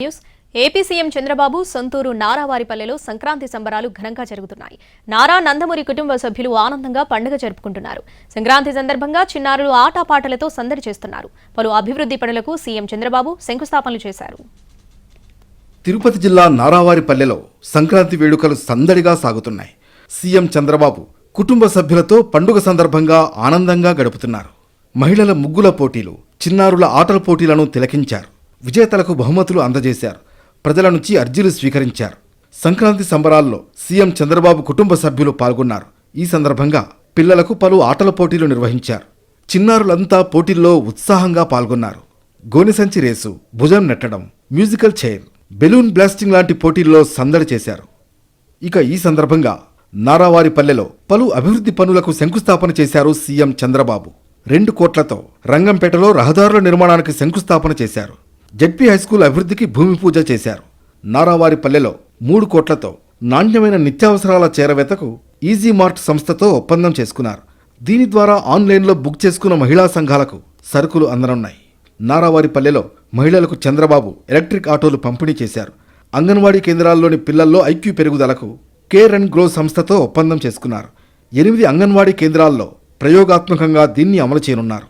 News AP CM Chandrababu సొంతూరు నారావారిపల్లెలో సంక్రాంతి సంబరాలు ఘనంగా జరుగుతున్నాయి. నారా నందమూరి కుటుంబ సభ్యులు ఆనందంగా పండుగ జరుపుకుంటున్నారు. సంక్రాంతి సందర్భంగా చిన్నారులు ఆటపాటలతో సందడి చేస్తున్నారు. పలు అభివృద్ధి పనులకు సీఎం చంద్రబాబు శంకుస్థాపనలు చేశారు. తిరుపతి జిల్లా నారావారిపల్లెలో సంక్రాంతి వేడుకలు సందడిగా సాగుతున్నాయి. సీఎం చంద్రబాబు కుటుంబ సభ్యులతో పండుగ సందర్భంగా ఆనందంగా గడుపుతున్నారు. మహిళల ముగ్గుల పోటీలు, చిన్నారుల ఆటల పోటీలను తిలకించారు. విజేతలకు బహుమతులు అందజేశారు. ప్రజల నుంచి అర్జీలు స్వీకరించారు. సంక్రాంతి సంబరాల్లో సీఎం చంద్రబాబు కుటుంబ సభ్యులు పాల్గొన్నారు. ఈ సందర్భంగా పిల్లలకు పలు ఆటల పోటీలు నిర్వహించారు. చిన్నారులంతా పోటీల్లో ఉత్సాహంగా పాల్గొన్నారు. గోనెసంచి రేసు, భుజం నెట్టడం, మ్యూజికల్ చైర్, బెలూన్ బ్లాస్టింగ్ లాంటి పోటీల్లో సందడి చేశారు. ఇక ఈ సందర్భంగా నారావారిపల్లెలో పలు అభివృద్ధి పనులకు శంకుస్థాపన చేశారు సీఎం చంద్రబాబు. 2 కోట్లతో రంగంపేటలో రహదారుల నిర్మాణానికి శంకుస్థాపన చేశారు. జెడ్పీ హైస్కూల్ అభివృద్ధికి భూమి పూజ చేశారు. నారావారిపల్లెలో 3 కోట్లతో నాణ్యమైన నిత్యావసరాల చేరవేతకు ఈజీ మార్ట్ సంస్థతో ఒప్పందం చేసుకున్నారు. దీని ద్వారా ఆన్లైన్లో బుక్ చేసుకున్న మహిళా సంఘాలకు సరుకులు అందనున్నాయి. నారావారిపల్లెలో మహిళలకు చంద్రబాబు ఎలక్ట్రిక్ ఆటోలు పంపిణీ చేశారు. అంగన్వాడీ కేంద్రాల్లోని పిల్లల్లో ఐక్యూ పెరుగుదలకు కేర్ అండ్ గ్రో సంస్థతో ఒప్పందం చేసుకున్నారు. 8 అంగన్వాడీ కేంద్రాల్లో ప్రయోగాత్మకంగా దీన్ని అమలు చేయనున్నారు.